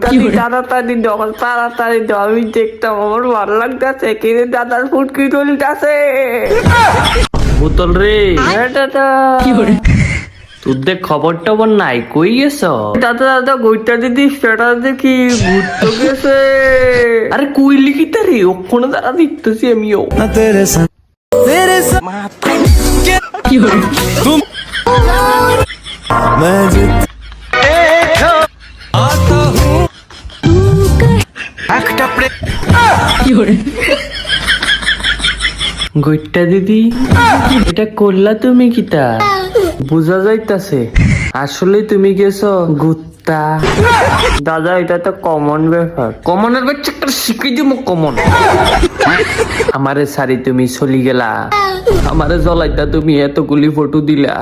তাড়াতাড়ি দাও, তাড়াতাড়ি দাও, আমি দেখতাম, আমার ভালো লাগতেছে। কিনে দাদার ফুটকি চলতেছে বোতল রে। দাদা তোদের খবর টবর নাই, কই গেছ? দাদা দাদা গইটা দিদি স্ট্যাটাস দেখি ঘুরতে গেছে। আরে কই লিখিতে রে, ওখানে দাঁড়া দেখতেছি আমিও। গইটা দিদি এটা করলা তুমি কিতা? বুঝা যাইতাছে আসলে তুমি গেছো গুত্তা। দাদা এটা তো কমন ব্যাপার, কমনের বাচ্চা একটা শিখাই দিব কমন। আমারে সারি তুমি চলি গেলা, আমারে জ্বলাইতা তুমি এতগুলি ফটো দিলা।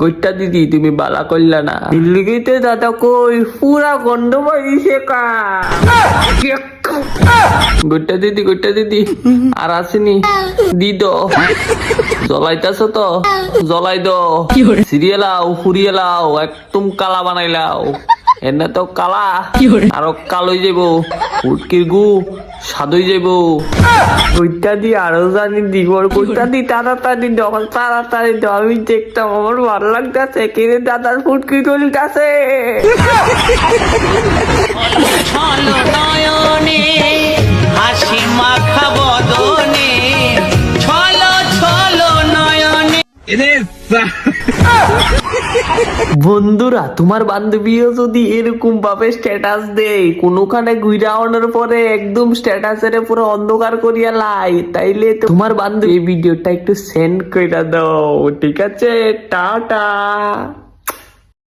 গইটা দিদি তুমি বালা করলা না, দিল্লিতে দাদা কই পুরা গন্ড পাইছে কা। গইটা দিদি আর আসেনি দিদ জ্বলাইতাছ তো জ্বলাই দো, সিরিয়ালাও ফুরিয়ালাও একদম কালা বানাইলাও। এনে তো কালা আরো কালো যাইব, উটকির গু সাদই যাইব। গইটা দি আরো জানি দিবর। গইটা দি তাড়াতাড়ি দাও, তাড়াতাড়ি দাও, আমি দেখতাম, আমার ভালো লাগতেছে। কিনে দাদার ফুটকি চলতেছে। হাসি মাখা বদনে ছলো ছলো নয়নে। বন্ধুরা তোমার বান্ধবীও যদি এরকম ভাবে স্ট্যাটাস দেয় কোনখানে ঘুরে আওয়ানোর পরে একদম স্ট্যাটাসের পুরো অন্ধকার করিয়া লাই, তাইলে তোমার বান্ধবী এই ভিডিওটা একটু সেন্ড করে দাও, ঠিক আছে? টাটা।